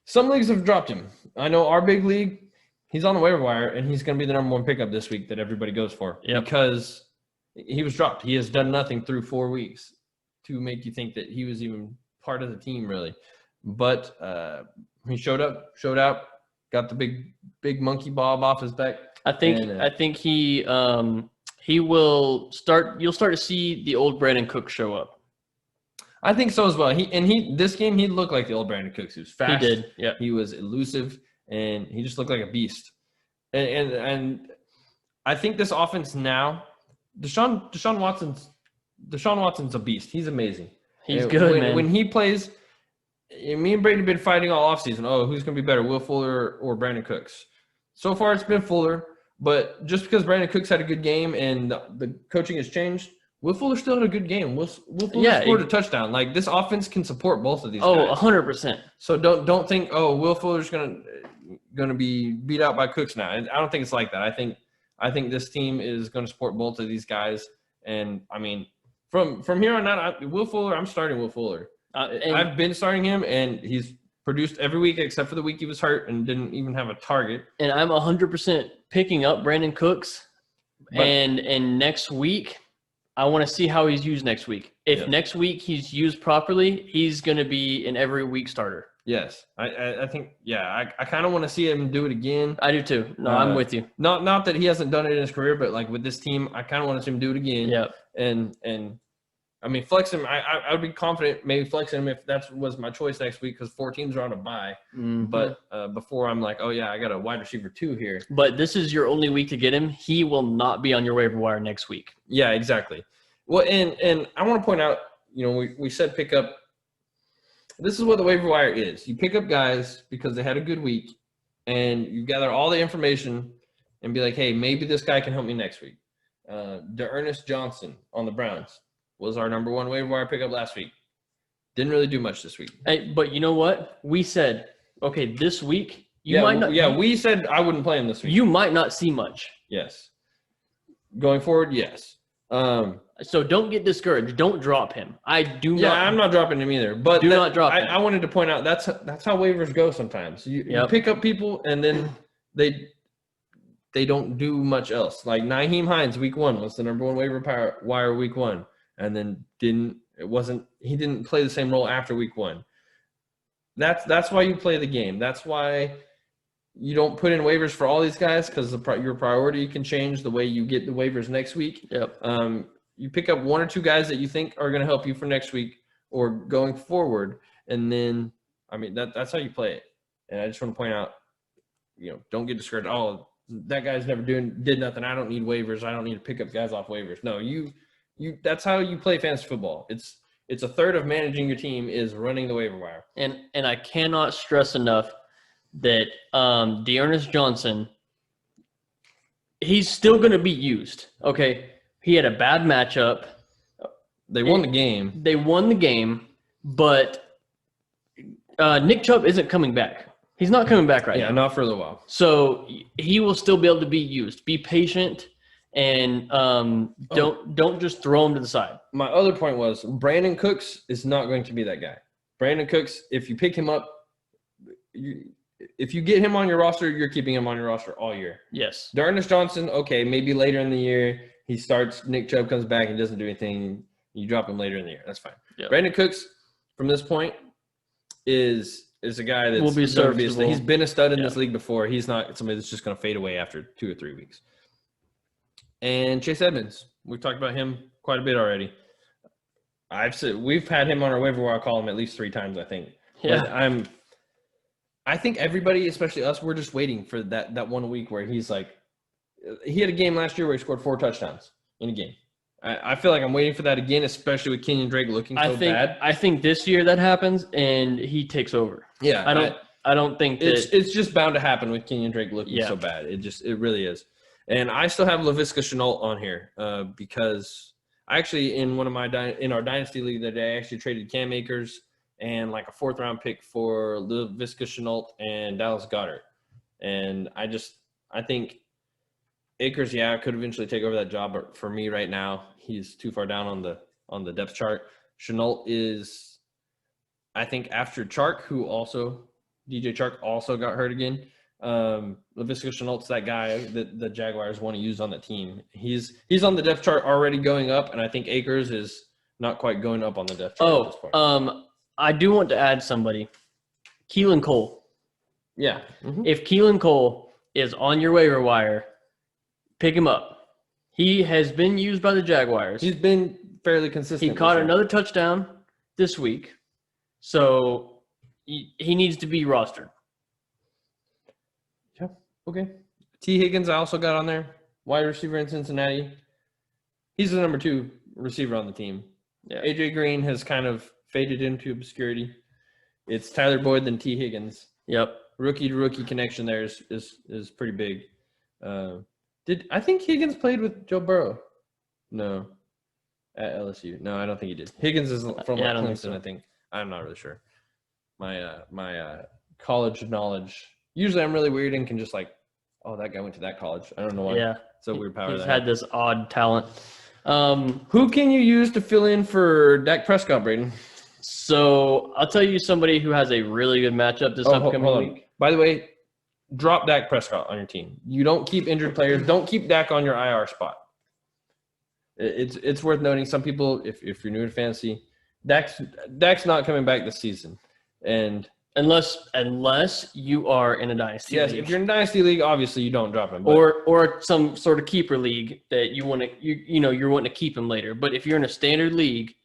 Some leagues have dropped him. I know our big league, he's on the waiver wire, and he's going to be the number 1 pickup this week that everybody goes for because he was dropped. He has done nothing through 4 weeks to make you think that he was even part of the team, really. But he showed out, got the big monkey bob off his back.
I think he will start. You'll start to see the old Brandon Cooks show up.
I think so as well. This game he looked like the old Brandon Cooks. He was fast.
He did. Yeah.
He was elusive, and he just looked like a beast. And I think this offense now, Deshaun Watson's a beast. He's amazing.
He's good, man.
When he plays, me and Brady have been fighting all offseason. Oh, who's going to be better, Will Fuller or Brandon Cooks? So far, it's been Fuller. But just because Brandon Cooks had a good game and the coaching has changed, Will Fuller still had a good game. Will Fuller scored a touchdown. Like, this offense can support both of these guys.
100%.
So don't think, Will Fuller's gonna be beat out by Cooks now. I don't think it's like that. I think this team is going to support both of these guys. And I mean, from here on out, I'm starting Will Fuller. I've been starting him, and he's produced every week except for the week he was hurt and didn't even have a target.
And I'm 100% picking up Brandon Cooks. And next week, I want to see how he's used next week. If next week he's used properly, he's going to be an every week starter.
Yes. I think, I kind of want to see him do it again.
I do too. No, I'm with you.
Not that he hasn't done it in his career, but like with this team, I kind of want to see him do it again.
Yeah.
And I mean, flex him. I would be confident maybe flexing him if that was my choice next week because 4 teams are on a bye. Mm-hmm. But before I'm like, I got a wide receiver 2 here.
But this is your only week to get him. He will not be on your waiver wire next week.
Yeah, exactly. Well, and I want to point out, we said pick up. This is what the waiver wire is. You pick up guys because they had a good week, and you gather all the information and be like, hey, maybe this guy can help me next week. D'Ernest Johnson on the Browns was our number 1 waiver wire pickup last week. Didn't really do much this week.
Hey, but you know what? We said, okay, this week you might not.
Yeah, we said I wouldn't play him this week.
You might not see much.
Yes. Going forward, yes.
So don't get discouraged. Don't drop him. I'm
not dropping him either. But
not drop him.
I wanted to point out that's how waivers go sometimes. You pick up people and then they don't do much else. Like Nyheim Hines week 1 was the number 1 waiver wire week 1. And then he didn't play the same role after week 1. That's why you play the game. That's why you don't put in waivers for all these guys because your priority can change the way you get the waivers next week.
Yep.
You pick up 1 or 2 guys that you think are going to help you for next week or going forward. And then, I mean, that's how you play it. And I just want to point out, don't get discouraged. Oh, that guy's never did nothing. I don't need waivers. I don't need to pick up guys off waivers. No, that's how you play fantasy football. It's a third of managing your team is running the waiver wire.
And I cannot stress enough that D'Ernest Johnson, he's still going to be used. Okay, He had a bad matchup.
They won the game.
They won the game, but Nick Chubb isn't coming back. He's not coming back right
Yeah,
now.
not for a little while.
So he will still be able to be used. Be patient and don't just throw him to the side.
My other point was Brandon Cooks is not going to be that guy. Brandon Cooks, if you pick him up, if you get him on your roster, you're keeping him on your roster all year.
Yes.
D'Ernest Johnson, okay, maybe later in the year he starts. Nick Chubb comes back and doesn't do anything. You drop him later in the year. That's fine.
Yep.
Brandon Cooks, from this point, is a guy that's
will be serviceable.
He's been a stud in this league before. He's not somebody that's just going to fade away after 2 or 3 weeks. And Chase Edmonds, we've talked about him quite a bit already. We've had him on our waiver wire column at least 3 times, I think.
Yeah.
But I think everybody, especially us, we're just waiting for that 1 week where he's like, he had a game last year where he scored 4 touchdowns in a game. I feel like I'm waiting for that again, especially with Kenyon Drake looking so bad.
I think this year that happens and he takes over.
Yeah,
I don't think that
it's just bound to happen with Kenyon Drake looking so bad. It really is. And I still have Laviska Shenault on here because I actually in our dynasty league the other day I actually traded Cam Akers and like a 4th round pick for Laviska Shenault and Dallas Goedert. And I think Akers, could eventually take over that job, but for me right now, he's too far down on the depth chart. Shenault is, I think, after Chark, DJ Chark also got hurt again. Laviska Shenault's that guy that the Jaguars want to use on the team. He's on the depth chart already going up, and I think Akers is not quite going up on the depth chart at this point.
I do want to add somebody. Keelan Cole.
Yeah. Mm-hmm.
If Keelan Cole is on your waiver wire, pick him up. He has been used by the Jaguars.
He's been fairly consistent.
He caught another touchdown this week, so he needs to be rostered.
Yeah. Okay. T. Higgins I also got on there. Wide receiver in Cincinnati. He's the number 2 receiver on the team.
Yeah.
AJ Green has kind of faded into obscurity. It's Tyler Boyd then T. Higgins.
Yep.
Rookie to rookie connection there is pretty big. I think Higgins played with Joe Burrow? No. At LSU. No, I don't think he did. Higgins is from Clemson, I think. I'm not really sure. My college knowledge. Usually I'm really weird and can just like, oh, that guy went to that college. I don't know why.
Yeah.
It's a weird power.
He's had this odd talent.
Who can you use to fill in for Dak Prescott, Brayden?
So I'll tell you somebody who has a really good matchup this upcoming week.
By the way, drop Dak Prescott on your team. You don't keep injured players. Don't keep Dak on your IR spot. It's worth noting. Some people, if you're new to fantasy, Dak's not coming back this season, and unless you are in a dynasty league. If you're in a dynasty league, obviously you don't drop him.
Or some sort of keeper league that you want to you're wanting to keep him later. But if you're in a standard league,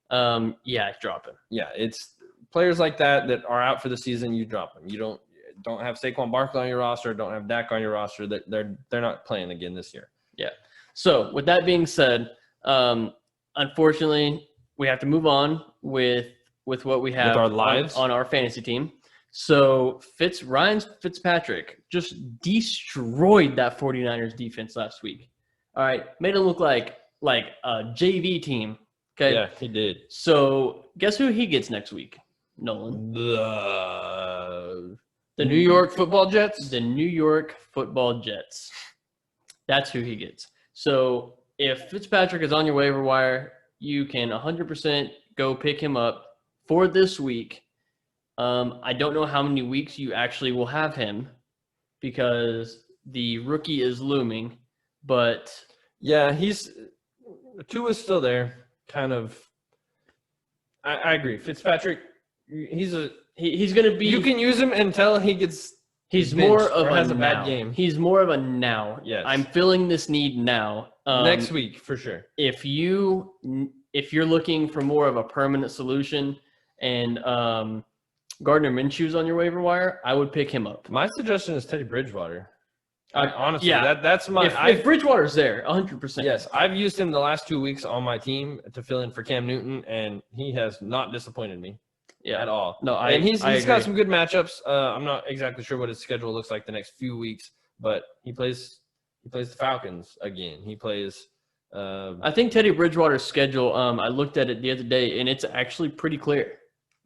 drop him. Yeah,
it's players like that are out for the season. You drop them. You don't have Saquon Barkley on your roster. Don't have Dak on your roster. That they're not playing again this year.
Yeah. So with that being said, unfortunately, we have to move on with what we have
with our lives
on our fantasy team. So Ryan Fitzpatrick just destroyed that 49ers defense last week. All right, made it look like a JV team. Okay.
Yeah, he did.
So guess who he gets next week? Nolan.
The New York Football Jets?
The New York Football Jets. That's who he gets. So if Fitzpatrick is on your waiver wire, you can 100% go pick him up for this week. I don't know how many weeks you actually will have him because the rookie is looming, but
yeah, Tua's still there. Kind of. I agree. Fitzpatrick, he's going to be. You can use him until he gets.
He's more of
has a bad game.
He's more of a now.
Yes.
I'm filling this need now.
Next week for sure.
If you're looking for more of a permanent solution and Gardner Minshew's on your waiver wire, I would pick him up.
My suggestion is Teddy Bridgewater. Honestly,
yeah.
that's my.
If Bridgewater's there, 100%.
Yes, I've used him the last 2 weeks on my team to fill in for Cam Newton, and he has not disappointed me.
Yeah,
at all.
No,
he's got some good matchups. I'm not exactly sure what his schedule looks like the next few weeks, but he plays the Falcons again. He plays
I think Teddy Bridgewater's schedule, I looked at it the other day, and it's actually pretty clear.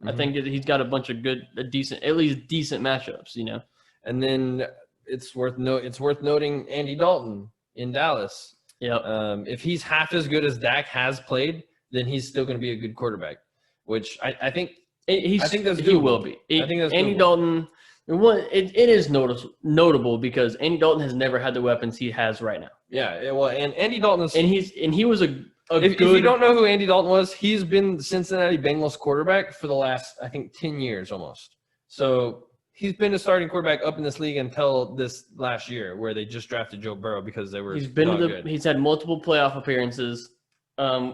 I think he's got a bunch of at least decent matchups, you know.
And then it's worth noting Andy Dalton in Dallas.
Yep.
If he's half as good as Dak has played, then he's still going to be a good quarterback, which I think
he
doable.
will be.
I think that's
Andy
doable.
Dalton. It is notable because Andy Dalton has never had the weapons he has right now.
Yeah, well, and Andy Dalton is,
and he was a
if
good.
you don't know who Andy Dalton was, he's been the Cincinnati Bengals quarterback for the last, I think, 10 years almost. So he's been a starting quarterback up in this league until this last year, where they just drafted Joe Burrow because they were.
He's had multiple playoff appearances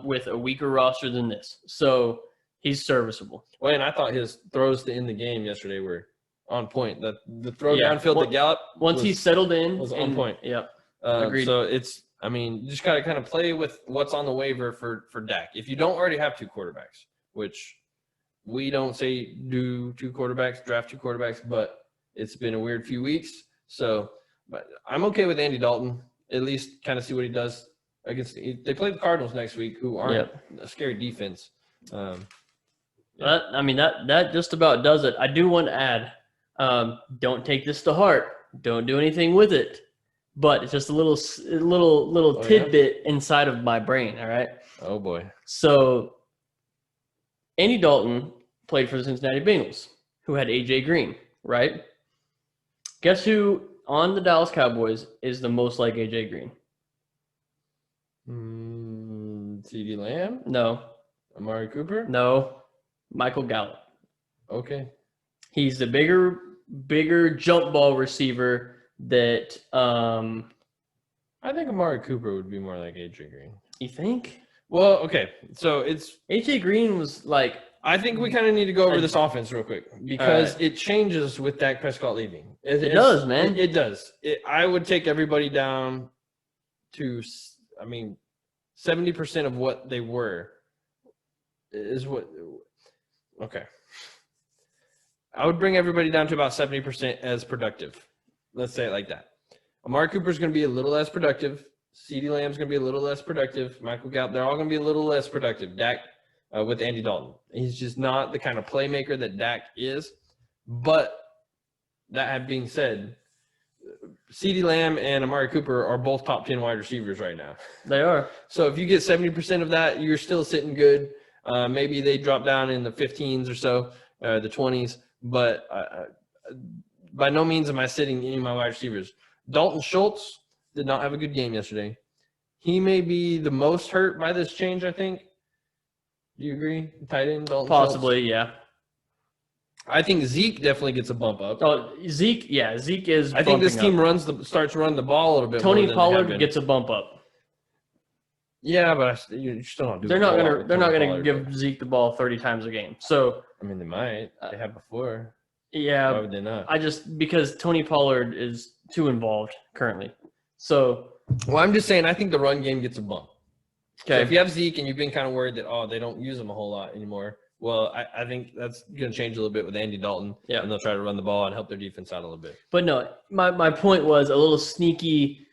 with a weaker roster than this, so he's serviceable.
Well, and I thought his throws to end the game yesterday were on point. The throw downfield to Gallup
once he settled in
was on point.
Yep. Agreed.
So you just got to kind of play with what's on the waiver for Dak. If you don't already have two quarterbacks, which we don't say do two quarterbacks, draft two quarterbacks, but it's been a weird few weeks. So but I'm okay with Andy Dalton, at least kind of see what he does against. They play the Cardinals next week, who aren't a scary defense.
That just about does it. I do want to add, don't take this to heart. Don't do anything with it. But it's just a little tidbit inside of my brain, all right?
Oh, boy.
So Andy Dalton played for the Cincinnati Bengals, who had A.J. Green, right? Guess who on the Dallas Cowboys is the most like A.J. Green?
CeeDee Lamb?
No.
Amari Cooper?
No. Michael Gallup.
Okay.
He's the bigger jump ball receiver that
I think Amari Cooper would be more like AJ Green.
You think?
Well, okay. So it's
AJ Green was like,
I think we kind of need to go over this offense real quick because it changes with Dak Prescott leaving.
It does, man.
It does. I would take everybody down to 70% of what they were is what. Okay. I would bring everybody down to about 70% as productive. Let's say it like that. Amari Cooper's going to be a little less productive. CeeDee Lamb's going to be a little less productive. Michael Gallup, they're all going to be a little less productive. Dak with Andy Dalton. He's just not the kind of playmaker that Dak is. But that being said, CeeDee Lamb and Amari Cooper are both top 10 wide receivers right now.
They are.
So if you get 70% of that, you're still sitting good. Maybe they drop down in the 15s or so, the 20s. But by no means am I sitting any of my wide receivers. Dalton Schultz did not have a good game yesterday. He may be the most hurt by this change, I think. Do you agree? Tight end, Dalton
Possibly,
Schultz?
yeah.
I think Zeke definitely gets a bump up.
Oh, Zeke is.
I think this team starts running the ball a little bit.
Tony
more than
Pollard gets a bump up.
Yeah, but you're still not doing.
They're not gonna give Zeke the ball 30 times a game. So
I mean, they might. They have before.
Yeah.
Why would they not?
Because Tony Pollard is too involved currently. So.
Well, I'm just saying. I think the run game gets a bump.
Okay.
So if you have Zeke and you've been kind of worried that they don't use him a whole lot anymore. Well, I think that's going to change a little bit with Andy Dalton. Yeah. And they'll try to run the ball and help their defense out a little bit.
But no, my point was a sneaky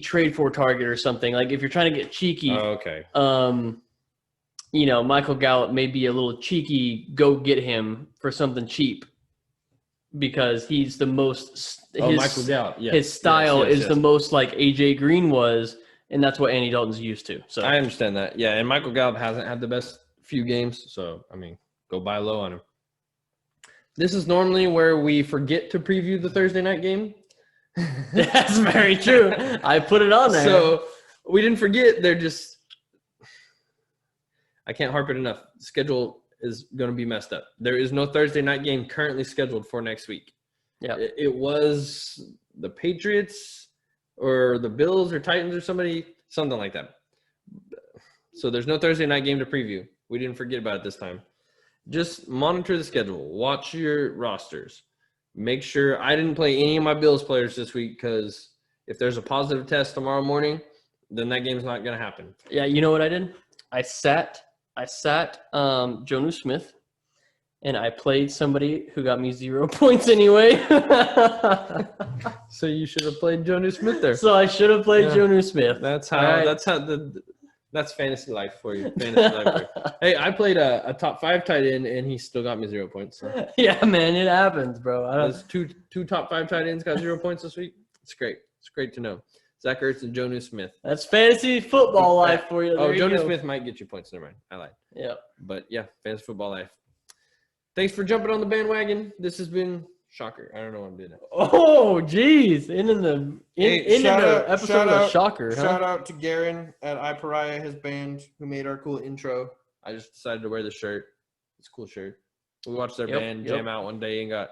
trade for target or something. Like if you're trying to get cheeky.
Oh, okay.
Michael Gallup may be a little cheeky. Go get him for something cheap because he's the most.
Michael Gallup. Yes.
His style is the most like AJ Green was, and that's what Andy Dalton's used to. So
I understand that. Yeah, and Michael Gallup hasn't had the best few games, so go buy low on him. This is normally where we forget to preview the Thursday night game.
That's very true. I put it on there.
So we didn't forget. I can't harp it enough. The schedule is going to be messed up. There is no Thursday night game currently scheduled for next week.
Yeah,
it was the Patriots or the Bills or Titans or something like that. So there's no Thursday night game to preview. We didn't forget about it this time. Just monitor the schedule. Watch your rosters. Make sure I didn't play any of my Bills players this week because if there's a positive test tomorrow morning, then that game's not going to happen.
Yeah, you know what I did? I sat Jonnu Smith, and I played somebody who got me 0 points anyway.
So you should have played Jonnu Smith there.
So I should have played
Yeah.
Jonnu Smith.
That's how.
All right.
That's fantasy life for you. Fantasy life for you. Hey, I played a top 5 tight end, and he still got me 0 points. So.
Yeah, man, it happens, bro.
Those two top 5 tight ends got 0 points this week. It's great. It's great to know. Zach Ertz and Jonnu Smith.
That's fantasy football life for you.
Oh,
There you
Jonnu
go.
Smith might get you points. Never mind. I lied.
Yep.
But yeah, fantasy football life. Thanks for jumping on the bandwagon. This has been shocker. I don't know what I'm doing.
Oh, geez. Ending the
shout out-
episode
shout
with a
out-
shocker, huh?
Shout out to Garen at iPariah, his band, who made our cool intro.
I just decided to wear the shirt. It's a cool shirt. We watched their
Yep,
band
yep.
jam out one day and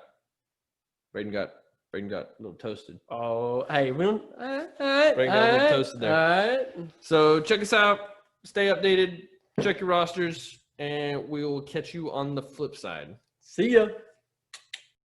Brayden got a little toasted.
Oh, hey, we don't. All right,
Bring down the toasted there.
All right.
So check us out. Stay updated. Check your rosters, and we will catch you on the flip side.
See ya.